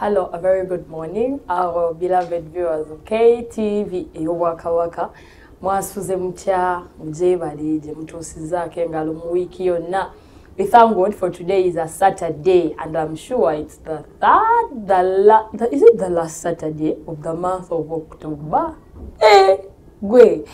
Hello, a very good morning, our beloved viewers of KTV Waka Waka. Mwasuze mutya mjebalije mutusizake ngalo mu wiki yonna. We thank God for today is a Saturday, and I'm sure it's the is it the last Saturday of the month of October? Gwe.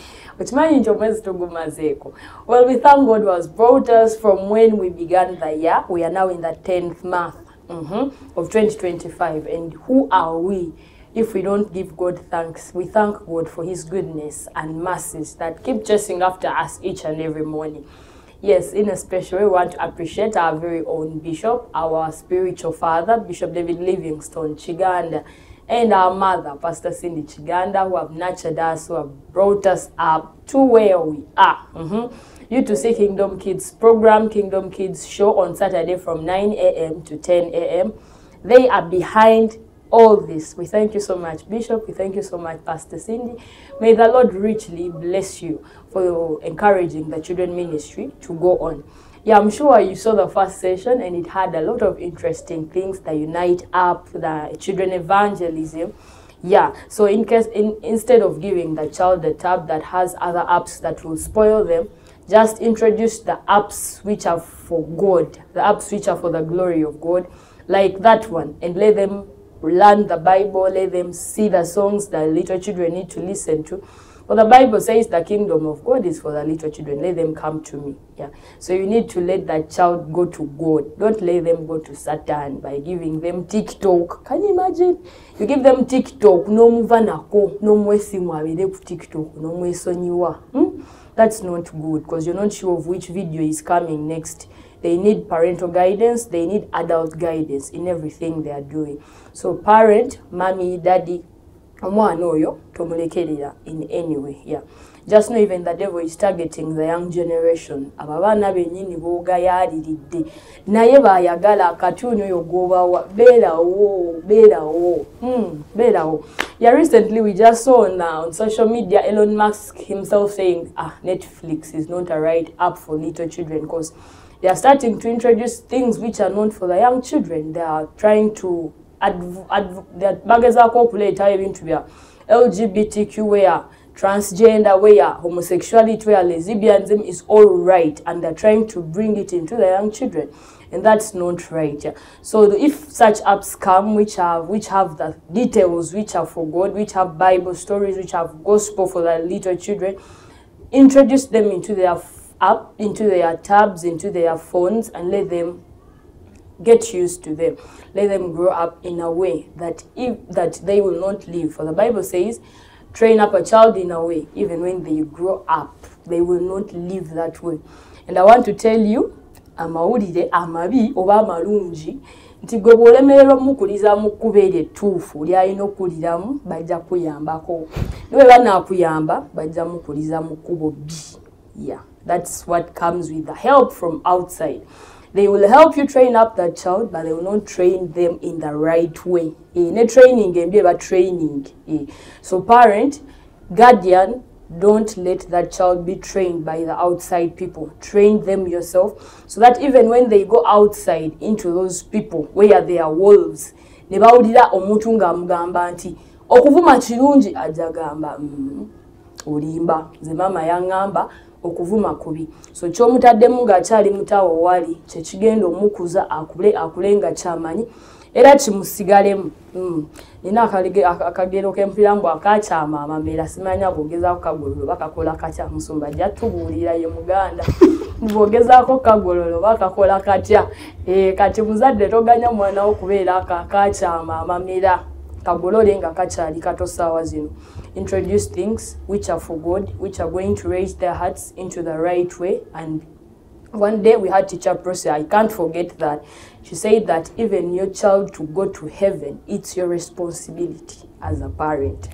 Well, we thank God who has brought us from when we began the year. We are now in the 10th month of 2025. And who are we if we don't give God thanks? We thank God for his goodness and mercies that keep chasing after us each and every morning. Yes, in a special way, we want to appreciate our very own bishop, our spiritual father, Bishop David Livingstone Chiganda, and our mother, Pastor Cindy Chiganda, who have nurtured us, who have brought us up to where we are. You to see Kingdom Kids program, Kingdom Kids show on Saturday from 9 a.m. to 10 a.m. They are behind all this. We thank you so much, Bishop. We thank you so much, Pastor Cindy. May the Lord richly bless you for encouraging the children ministry to go on. Yeah, I'm sure you saw the first session and it had a lot of interesting things that unite up the children evangelism. Yeah, so instead of giving the child a tab that has other apps that will spoil them, just introduce the apps which are for God, the apps which are for the glory of God, like that one, and let them learn the Bible, let them see the songs that little children need to listen to. Well, the Bible says the kingdom of God is for the little children. Let them come to me. Yeah. So you need to let that child go to God. Don't let them go to Satan by giving them TikTok. Can you imagine? You give them TikTok, no muvanako, no mwesimwa with TikTok, no mwesoniwa. That's not good because you're not sure of which video is coming next. They need parental guidance. They need adult guidance in everything they are doing. So parent, mommy, daddy, in any way. Yeah. Just know even the devil is targeting the young generation. Ababana benyini boga yadidde. Naye bayagala katuni oyo goba bera wo. Yeah, recently we just saw on social media Elon Musk himself saying, Netflix is not a right app for little children because they are starting to introduce things which are not for the young children. They are trying to LGBTQ where transgender where homosexuality where lesbianism is all right, and they're trying to bring it into the young children, and that's not right. Yeah. So if such apps come which have the details which are for God, which have Bible stories, which have gospel for the little children, introduce them into their app, into their tabs, into their phones, and let them get used to them. Let them grow up in a way that they will not live. For the Bible says, train up a child in a way, even when they grow up, they will not live that way. And I want to tell you, amawulire amabi oba amalungi nti gwe bwolemererwa mukuliza mukubere tuufu lyalina okuliramu bajja kuyambako niwe banaakuyamba bajja mukuliza mukubo bi. Yeah, that's what comes with the help from outside. They will help you train up that child, but they will not train them in the right way. Training can be about training. So parent, guardian, don't let that child be trained by the outside people. Train them yourself so that even when they go outside into those people where they are wolves, ne bawulira omuntu nga mugamba nti okuvuma kirungi ajagamba olimba ze mama yangamba okuvuma kubi. So kyomutaddemu ng'akyali mutawo wali kyekigenda omukuza akule nga kyamanyi era kimusigalemu. Nina akagero k'empira mbu akakyama amamera simanya bw'ogezaako kagololo bakakola katya. Musumba ajja tubuulira ye Muganda bw'ogezaako kagololo bakakola katya. Kati muzadde toganya mwana wo kubeera akakyama amamera kagolole nga kakyali kato ssaawa zino. Introduce things which are for God, which are going to raise their hearts into the right way. And one day we had teacher Prosy, I can't forget that. She said that even your child to go to heaven, it's your responsibility as a parent.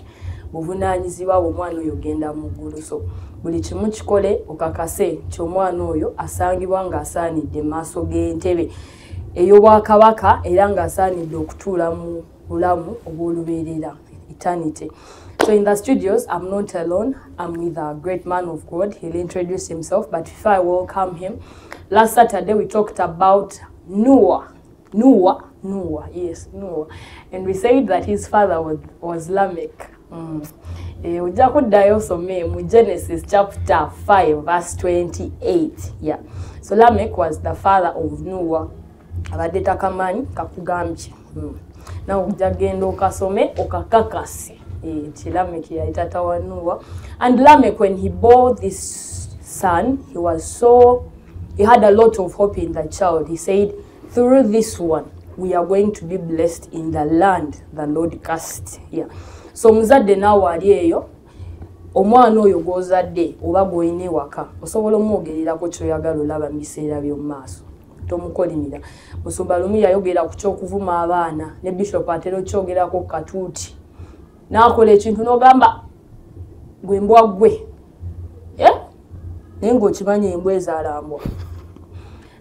Buvunaanyizibwa omwana oyo genda mu ggulu. So buli kimu kikole okakase ky'omwana oyo asangibwa ng'asaanidde mu maaso g'entebe ey'obwakabaka era ng'asaanidde okutuula mu bulamu obw'olubeerera, eternity. So in the studios, I'm not alone. I'm with a great man of God. He'll introduce himself, but before I welcome him, last Saturday we talked about Noah Noah, yes, Noah. And we said that his father was Lamech. Ujja kuddayo some mu Genesis chapter 5 verse 28. Yeah. So Lamech was the father of Noah. Abadde takamanyi kakugambye. Now ujja genda okasome okakakase. Lamech yali tata wa Noah. And Lamech, when he bore this son, he had a lot of hope in the child. He said, through this one, we are going to be blessed in the land the Lord cast. Yeah. So muzadde nawe ali eyo, omwana oyo gw'ozadde oba gw'olina ewaka, osobola omwogererako ky'oyagala olaba mu biseera by'omu maaso. Tomukolimira. Musumba lumu yayogera ku ky'okuvuma abaana, ne Bishop atera okyogerako ku katuuti. N'akola ekintu n'ogamba gwe mbwa gwe. Naye ng'okimanyi embwa ezaalambwa.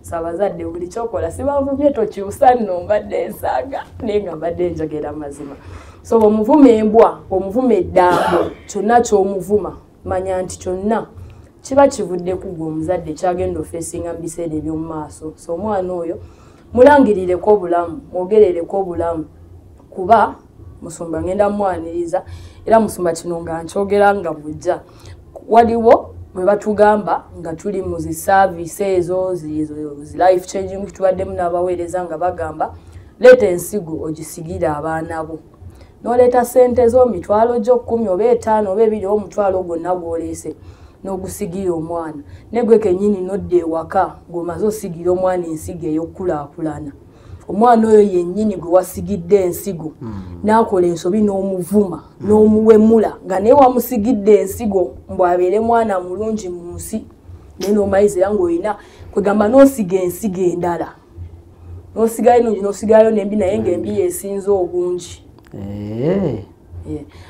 Sabazadde buli kyokola sibavumye tokyusa nno mbadde nsaaga naye nga mbadde njogera mazima. So omuvuma embwa, omuvuma eddambo, kyonna ky'omuvuma manya nti kyonna kiba kivudde ku gwe omuzadde kyagenda ofeesinga mu biseera eby'omu maaso. So omwana oyo mulangirireko obulamu, mwogerereko obulamu kuba musumba ngenda mwaniriza era musumba kino nga nkyogera nga bujja. Waliwo bwe batugamba nga tuli mu zi service ezo zi life changing tubaddemu n'abaweereza nga bagamba leeta ensigo ogisigira abaana bo. N'oleeta sente z'omitwalo gyo 10 oba 5 oba 2 omutwalo gwonna gw'oleese n'ogusigira omwana. Ne gwe kennyini n'odda ewaka ng'omaze osigira omwana ensigo ey'okkulaakulana. Omwana oyo yennyini gwe wasigidde ensigo n'akola ensobi n'omuvuma n'omuwemula nga naye wamusigidde ensigo mbw'abeere mwana mulungi mu nsi. Naye n'omayizira ng'olina kwegamba n'osiga ensigo endala. N'osigayo ennungi n'osigayo n'embi naye ng'embi yeesinze obungi.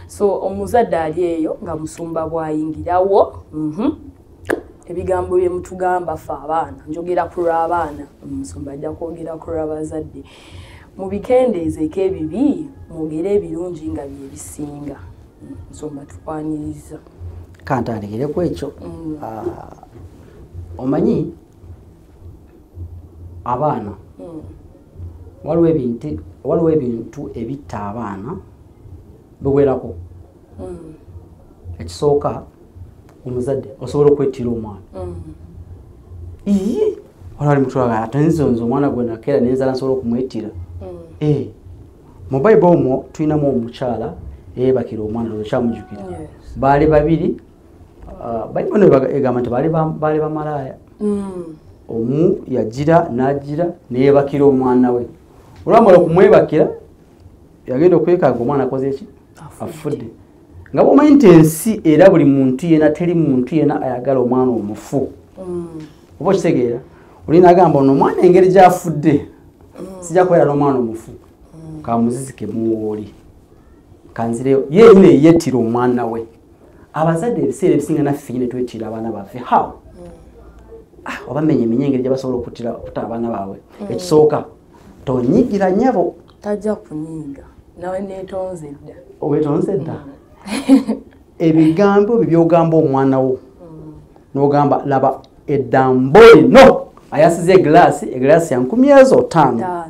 So omuzadde ali eyo nga musumba bw'ayingirawo. Ebigambo bye mutugamba ffe abaana, njogera ku lw'abaana, musumba ajja kwogera ku lw'abazadde. Mu bikendeezeeko ebibi mwogere ebirungi nga bye bisinga. Musumba tukwaniriza. Kantandikire ku ekyo. Omanyi abaana waliwo ebintu ebitta abaana biwerako. Ekisooka omuzadde osobola okwetira omwana. Olwali mutulaga atanzonzo omwana gwe nakeera nenzala nsobola okumwetira. Mu Bible omwo tulinamu omukyala eyeebakira omwana olwokyamujjukira. Baali babiri, Bible egamba nti baali bamalaaya. Omu yagira n'agira neyeebakira omwana we. Olwamala okumwebakira yagenda okwekaaga omwana akoze eki? Afudde. Nga bw'omanyi nti ensi era buli muntu yena teri muntu yena ayagala omwana omufu. Oba okitegeera? Olina agamba ono omwana engeri gy'afudde sijja kubeera n'omwana omufu. Kamuzizike muwooli. Kanzireyo yenna yeetira omwana we. Abazadde ebiseera ebisinga naffe nyine twetira abaana baffe. How? Obamenye engeri gye basobola okutta abaana baabwe. Ekisooka tonyigira nnyabo. Tajja kunyiga. Nawe neetonze dda. Oweetonze dda? Ebigambo by'ogamba omwana wo n'ogamba laba eddambo lino ayasize eglaasi ya 5,500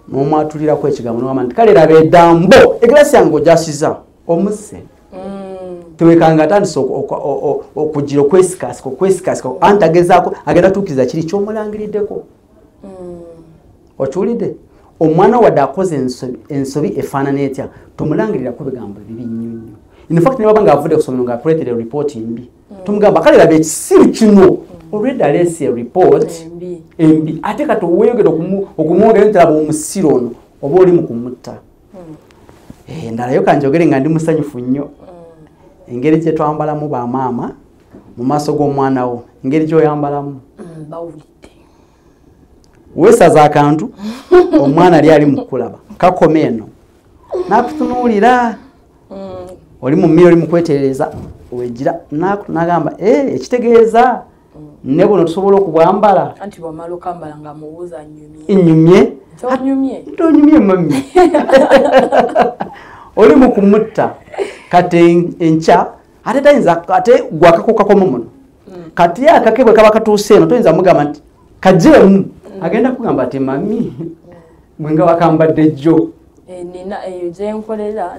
n'omwatulirako ekigambo n'ogamba nti kale laba eddambo eglaasi yange ogyasiza omuzze. Tewekanga atandise okugira okwesikasika anti agezaako agenda tuukiriza kiri ky'omulangiriddeko. Okiwulidde? Omwana wadde akoze ensobi efaanana etya tomulangirirako bigambo bibi nnyo nnyo. In fact ne baba ng'avudde ku ssomero ng'akuleetera ripooti mbi tomugamba kale laba ekisiru kino already aleese report embi ate kati weeyogera okumwogera nti laba omusiro ono oba oli mu kumutta. Endalayo kanjogere nga ndi musanyufu nnyo engeri gye twambalamu bamaama mu maaso g'omwana wo engeri gy'oyambalamu. Weesaza akantu omwana ali mu kulaba kakoma eno n'akutunuulira oli mu mmiro oli mu kwetereeza wegira n'agamba ekitegeeza ne buno tusobola okubwambala. Anti bw'amala okambala nga mubuuza nnyumye ntonyumye mami oli mu kumutta kati enkya ate tayinza ate gwakako kakoma muno kati akake bwe kaba katuuse eno toyinza mugamba nti kajjemu agenda kugamba ati mami mwenga wakambadde jjo nina eyo gyenkolera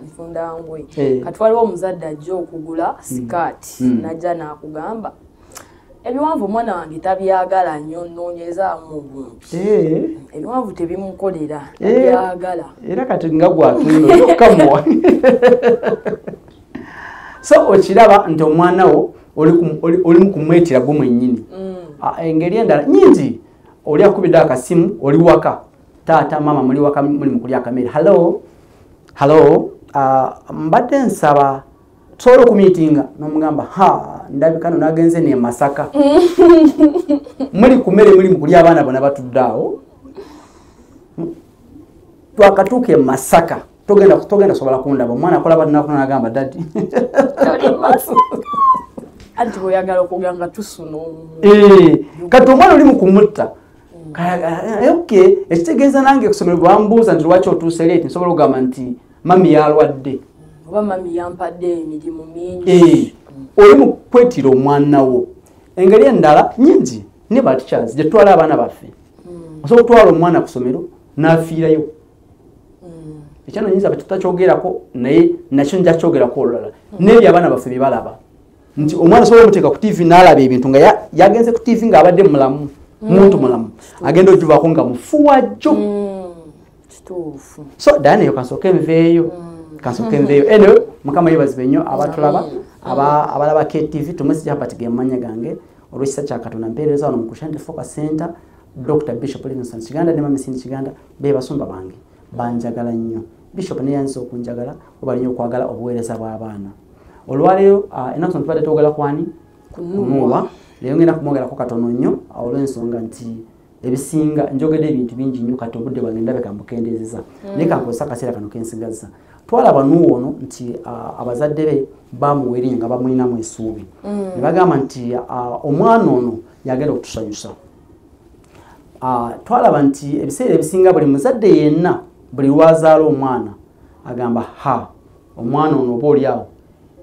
nfunda ngwe kati waliwo omuzadde ajja okugula sikaati najja n'akugamba ebiwanvu omwana wange tabyagala nnyo nnoonyezaamu obungi ebiwanvu tebimukolera tabyagala era kati nga gwatulino yokkamuwa so okiraba nti omwana wo olimu kumwetira gwe mwennyini engeri endala nyingi oli akubidde akasimu oli waka taata mama muli waka muli mukulya akamere hallo mbadde nsaba tusobola okumiitinga n'omugamba ndabika no nagenze ne Masaka muli kumere muli mukulya abaana bona batudde awo twakatuuka e Masaka togenda sobola kundaba omwana akola batinaakuna nagamba dadi anti oyagala okuganga tusuna kati omwana oli mukumutta okay ekitegeeza nange kusomero bwambuuza nti lwaki otuuse leeti nsobola okugamba nti mami yalwadde oba mami yampadde emirimu mingi oli mukwetira omwana wo engeri endala nyingi ne bateachers gye tutwala abaana baffe osobola okutwala omwana ku ssomero n'afiirayo ekyano nyinza tutakyogeraako naye nakyo nja kyogerako olulala n'ebyo abaana baffe bye balaba nti omwana osobola omuteeka ku TV n'alaba ebintu nga yagenze ku TV ng'abadde mulamu muntu mulamu agenda ogivaako nga mufuwa jjo so Diana eyo kansooka enveeyo eno mukama yebazibe nnyo abatulaba abalaba KTV tumwesi Japati ge mmanya gange olw'ekisa kya Katonda mpeereza wano mu Kushanti Focus Center Dr. Bishop Livingstone Kiganda ne Mami Cindy Kiganda be basumba bange banjagala nnyo Bishop ne yanze okunjagala oba nnyo okwagala obuweereza bw'abaana olwaleero ennaku zino tubadde twogera kwani kunuuwa leero ngenda kumwogerako katono nnyo olw'ensonga nti ebisinga njogedde ebintu bingi nnyo kati obudde bwange ndabeka mbukendeezeza naye kankozesa akaseera kano kensigazza twalaba Nuuwa ono nti abazadde be bamuwa erinnya nga bamulinamu essuubi ne bagamba nti omwana ono yagenda okutusanyusa twalaba nti ebiseera ebisinga buli muzadde yenna buli lwazaala omwana agamba omwana ono oba oliawo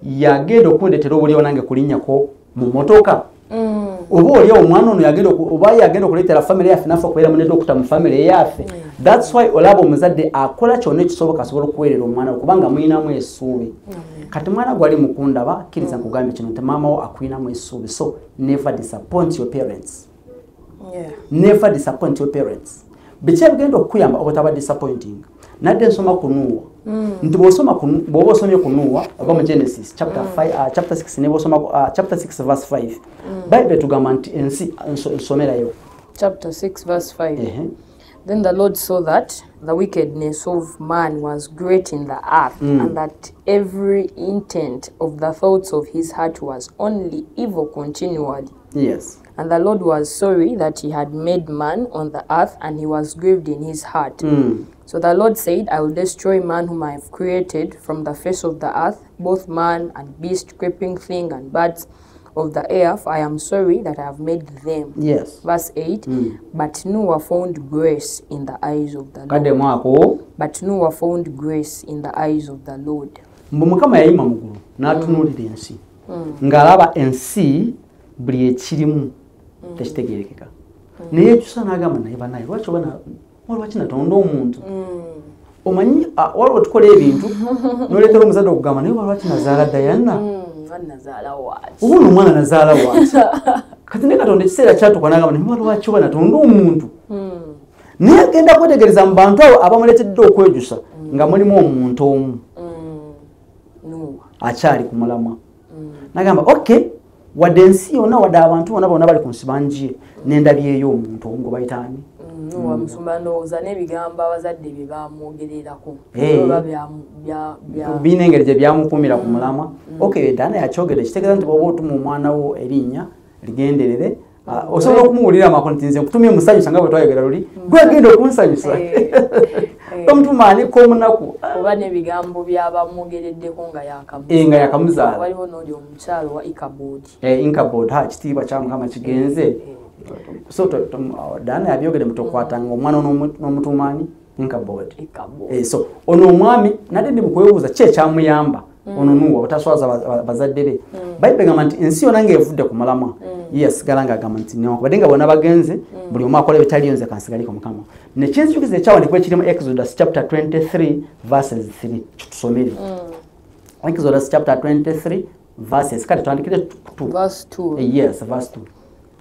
yagenda okundeetera obuliawo nange kulinnyako mu motoka oba oliawo omwana ono yagenda okuleetera famire yaffe naffe okubeera munedde okuta mu famire eyaffe that's why olaba omuzadde akola kyonna ekisoboka asobola okuweerera omwana we kubanga mulinamu essuubi kati mwana gwali mukundaba kkiriza nkugambye kino nti maama wo akulinamu essuubi so never disappoint your parents never disappoint your parents biki ebigenda okukuyamba obutaba disappointing nadde nsoma ku Nuuwa nti bw'oba osomye ku Nuuwa oba mu Genesis chapter 6 ne bw'osoma chapter 6 verse 5 Bible tugamba nti ensi nsomerayo chapter 6 verse 5 Then the Lord saw that the wickedness of man was great in the earth, and that every intent of the thoughts of his heart was only evil continually. Yes. And the Lord was sorry that he had made man on the earth, and he was grieved in his heart. So the Lord said, I will destroy man whom I have created from the face of the earth, both man and beast, creeping thing and birds of the air, for I am sorry that I have made them. Yes. Verse 8, but Noah found grace in the eyes of the Lord. But Noah found grace in the eyes of the Lord. Mukama yayima mugulu n'atunuulira ensi ng'alaba ensi buli ekirimu tekitegeerekeka naye ekyusa n'agamba naye banaye lwaki natonda omuntu omanyi waliwo tukola ebintu n'oleetera omuzadde okugamba naye lwaki nazaala Diana obuno omwana nazaala waaki kati naye Katonda ekiseera kyatuuka n'agamba naye lwaki oba natonda omuntu naye agenda kwetegereza mu bantu abo abamuleetedde okwejusa nga mulimu omuntu omu akyali ku mulamwa n'agamba okay wadde ensi yonna wadde abantu bonna bali ku nsi bangiye n'endabyeyo omuntu omu gwe bayitaani wamusumba ndowooza n'ebigambo abazadde bye bamwogererako birina engeri gye byamukuumira ku mulamwa okay Diana yakyogedde kitegeeza nti bw'oba otuma omwana wo erinnya ligenderere osobola okumuwulira amakulu nti nze nkutumye musanyusa nga bwe twayogera luli gwegenda okunsanyusa omutumaaniko omunaku oba n'ebigambo byabamwogereddeko nga yakamuzaala waliwo n'oli omukyalo wa Ichabod kitiibwa kya Mukama kigenze so Diana yabyogedde mutokwatanga omwana n'omutumaani Ichabod so ono omwami nadde ndi mukwebuuza ki ekyamuyamba ono Nuuwa obutaswaza bazadde be Bible egamba nti ensi yonna ng'evudde ku mulamwa yes galanga agamba nti newankubadde nga bonna bagenze buli omu akola ebitaliyo nze kansigaliko mukama nekinzijukiza ekyawandikibwa ekirimu Exodus chapter 23 verses 3 kitusomere Exodus chapter 23 verses kati twandikire verse 2 yes verse 2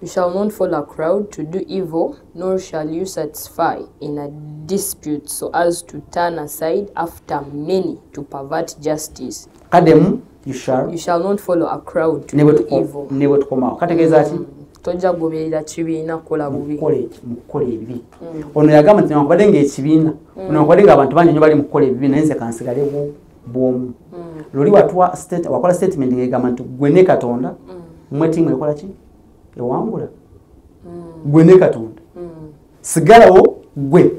You shall not follow a crowd to do evil, nor shall you satisfy in a dispute so as to turn aside after many to pervert justice. Kademu, you shall not follow a crowd to do evil. Never to come out. Kategeza ati tojja goberera kibiina kola bubi. Mukole ebibi. Ono yagamba nti nakubadde ng'ekibiina. Ono nakubadde ng'abantu bangi nnyo bali mu kukola ebibi naye nze kansigale bw'omu. Luli wakola statement ng'egamba nti gwe ne Katonda mmwe ttiimu ekola ki? Ewangula gwe ne Katonda sigalawo gwe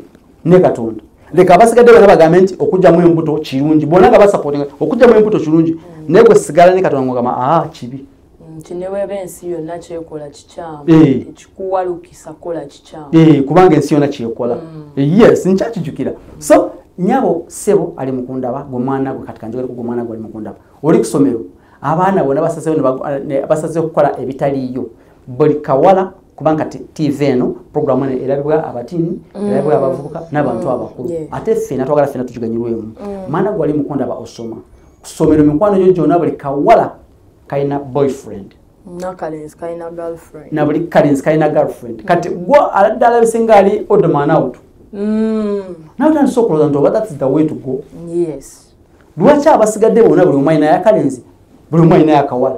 ne Katonda leka abasigadde bonna bagambe nti okujjamu embuto kirungi bonna nga basupportinga okujjamu embuto kirungi naye gwe sigala ne Katonda ng'ogamba kibi kineweeba ensi yonna kyekola kikyamu tekikuwalukisa kola kikyamu kubanga ensi yonna kyekola yes nkyakijjukira so nyabo sebo ali mukundaba gwe mwana gwe kati kanjogera ku gwe mwana gwe ali mukundaba oli ku ssomero abaana bonna basazeewo okukola ebitaliiyo buli kawala kubanga TV eno programu eno erabibwa abatini erabibwa abavubuka n'abantu abakulu ate ffena twagala ffena tuganyirwemu mwana gwali mukunda ba osoma kusomero mikwano gyo gyonna buli kawala kalina boyfriend na buli kalenzi kalina girlfriend kati gwo aladde alabise ng'ali odd man out nawutandisa okulowooza nti oba that's the way to go lwaki abasigadde bonna buli omu alina yakalenzi buli omu alina yakawala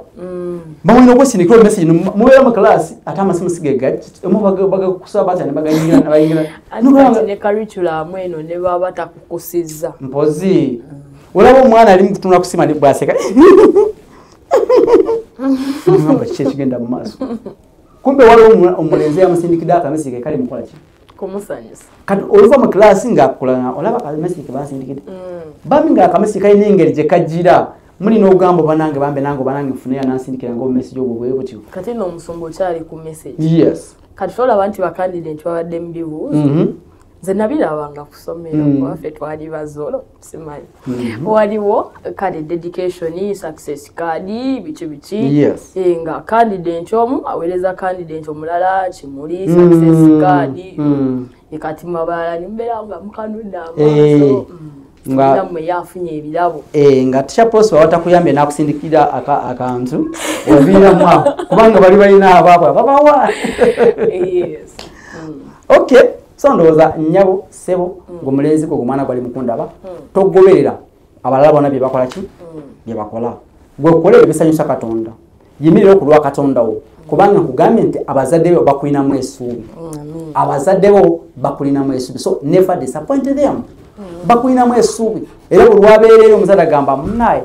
bamwina okwesindikira message mubeera mu class ate amasimu sigega omu bagakusaba batya ne bagayingira ne curriculum eno ne baba takukusizza mpozi olaba omwana ali mukutuna kusima ne bwaseka ngamba kiki ekigenda mu maaso kumbe waliwo omulenzi yamusindikidde akamesige kali mukola ki kumusanyusa kati oluva mu class ng'akulana olaba akamesige ke basindikidde bambi ng'akamesige kalina engeri gye kajjira muli n'ogamba banange bambe nange banange nfuneya nansindikira ngo message obwo bwe butyo kati no musumbo kyali ku message yes kati tolaba nti bakandidate babadde mu bibuuzo nze nabirabanga ku ssomero waffe twali bazolo simanyi waliwo kale dedication success card biki nga candidate omu aweereza candidate omulala kimuli success card kati mabala nimbeera nga mukanudde amaaso nga mwe yafunye ebirabo nga tishaposi watakuyambye nakusindikira akantu obira mwa kubanga bali balina ababa babawa yes okay so ndoza nyabo sebo ngomulenzi ko mwana gwali mukundaba togoberera abalala bona bye bakola ki bye bakola gwe kolere bisanyusa Katonda yimirira okulwa Katonda wo kubanga kugambye nti abazadde bo bakulina mu esuubi abazadde bo bakulina mu esuubi so never disappoint them bakulina mu esuubi era bulwabeerera omuzadde agamba munaye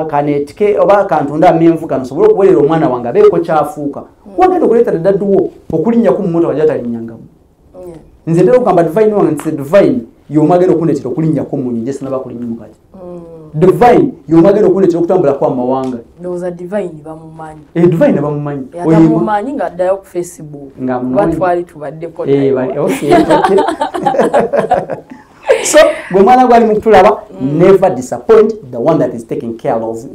kanetike oba kantunda amenvu kano sobola okuweerera omwana wange abeeko kyafuuka wagenda okuleeta dadduwo okulinnyako mu motoka gyatalinnyangamu nze ntera okugamba divine wange nti divine y'omwagenda okundeetera okulinnyako mu nyingi sinaba kulinnyamu kati divine y'omwagenda okundeetera okutambulako amawanga ndowooza divine bamumanyi divine bamumanyi yatamumanyi ng'addayo ku Facebook batwali tubaddeko so gwe mwana gwali mukutulaba never disappoint the one that is taking care of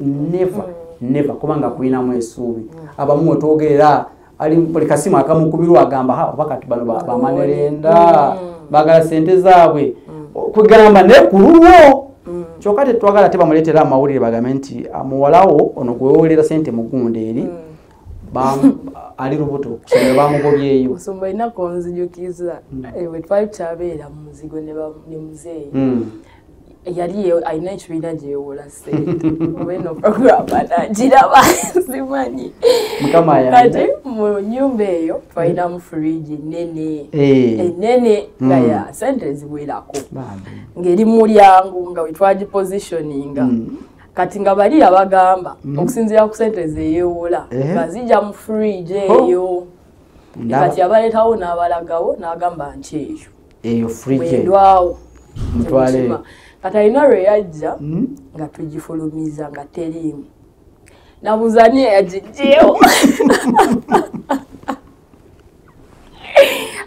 never kubanga kulinamu esuubi abamu otwogerera ali buli kasimu akamukubirwa agamba bakati bano bamanerenda bagala sente zaabwe kugamba ne kululwo kyokka tetwagala tebamuleetera amawulire bagambe nti amuwalawo ono gwewoolera sente mugunde eri ali lubuto kusomera bamugobyeyo musumba ina konzijukiza we twali kyabeera mu muzigo ne muzeeyi yali alina ekibiina gyewola sente obeno program anagiraba simanyi kati mu nyumba eyo twalinamu fridge enene nga ya sente ziwerako ng'eri mulyango nga wetwagipositioninga kati nga bali abagamba okusinziira ku sente zeyewola nga zijja mu fridge eyo kati abaleetawo n'abalagawo n'agamba nti eyo fridge ndwawo mutwale kati alina lwe yajja nga tugifulumiza nga teriimu nabuuza ni eyagijjeewo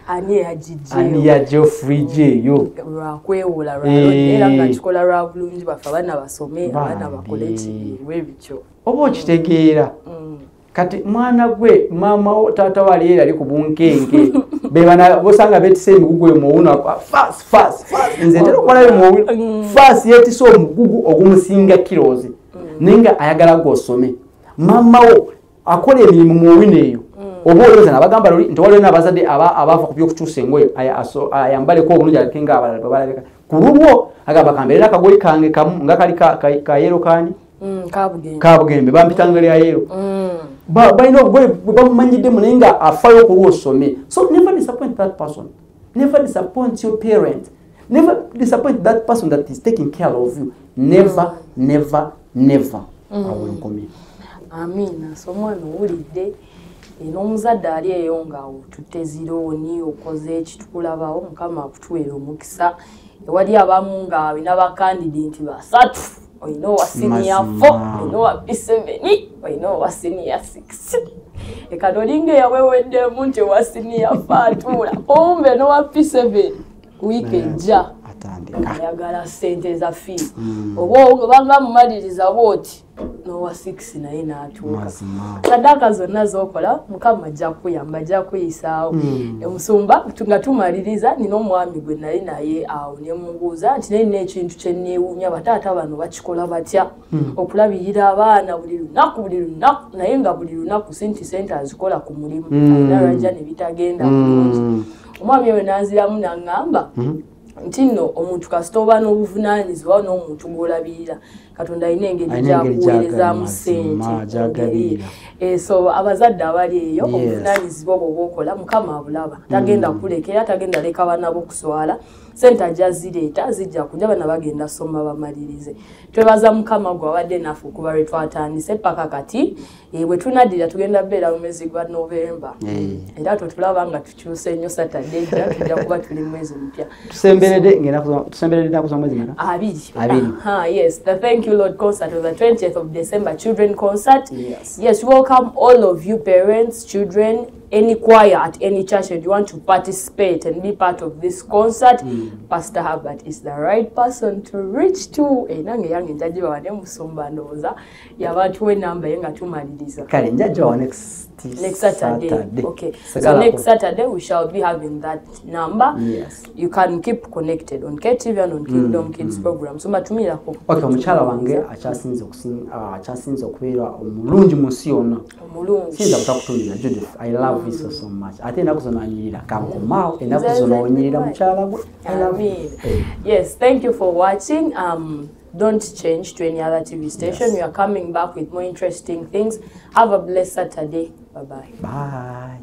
ani yajjeewo fridge eyo lwakwewola era nga kikola lwa bulungi baffe abaana basome abaana bakole kiwe bityo oba okitegeera kati mwana gwe mama tata wali yali ku bunkenke bebana bosanga betise emigugu muwuna fast nze ntero kola mu fast yeti so omugugu ogumusinga kilozi ninga ayagala gosome mama wo akole emirimu muwine eyo obo olowooza nabagamba luli nti waliwo n'abazadde abafa ku byokukyusa engoye ayambaleko obulungi alekenga abalala balabika ku lulwo agamba kambeerera akagoli kange kamu nga kali ka yero kani kabugembe bampitanga lya yero balina obugoye bamumanyiddemu naye nga afayo ku lwosome. So never disappoint that person, never disappoint your parent, never disappoint that person that is taking care of you. Never awonkomye. Amina. So mwana owulidde n'omuzadde ali eyo nga tutezirooni okoze ekitukulabaawo Mukama akutuweera omukisa. Ewali abamu nga alina bakandidenti basatu, olina owa senior 4, olina owa P7, olina owa senior 6. Ekanolinga yaweweddemu nti owa senior 4 atuula kumbe n'owa P7 wiiki ejja ayagala ssente za fee. Oba obanga mumaliriza bwoti n'owa 6 naye n'atuuka. Saddaaka zonna z'okola Mukama ajja kuyamba, ajja kuyisaawo. Omusumba nga tumaliriza nina omwami gwe nali naye awo ne mubuuza nti naye nina ekintu kye neewuunya bataata bano bakikola batya okulabirira abaana buli lunaku naye nga buli lunaku sente azikola ku mulimu alina lwajja ne bitagenda bulungi. Omwami oyo n'anziramu n'aŋŋamba nti nno omuntu kasita oba n'obuvunaanyizibwa n'omuntu gw'olabirira Katonda alina engeri gyakuweerezaamu ssente. So abazadde abali eyo obuvunaanyizibwa obwo bw'okola Mukama abulaba, tagenda kulekera, tagenda leka baana bo kuswala. Ssente ajja zireeta zijja kujja bana bagenda soma bamalirize. Twebaza Mukama gwawadde naffe okuba lwe twatandise paka kati bwe tunaddira tugenda beera mu mwezi gwa November. Era tutulaba nga tukyuse nnyo Saturday tujja kuba tuli mwezi mpya. Tusemberedde naku z'omwezi meka? Abiri. Yes, the Thank You Lord concert was the 20th of December children concert. Yes, welcome all of you parents, children, any choir at any church and you want to participate and be part of this concert. Pastor Herbert is the right person to reach to. Nange yange njajiba wane musumba ndoza yabantu enamba yenga tumaliriza. Kale njajiba next Saturday. Okay. So next Saturday we shall be having that number. Yes. You can keep connected on KTV and on Kingdom Kids program. So matumirako. Okay, omukyala wange akyasinze okubeera omulungi mu nsi yonna. Omulungi. Sinza kutakutumira Judith. I love you so much. Ate nakuzonanyirira kankomaawo enakuzonanyirira mukyala gwe. Yes, thank you for watching. Don't change to any other TV station. Yes. We are coming back with more interesting things. Have a blessed Saturday. Bye-bye. Bye.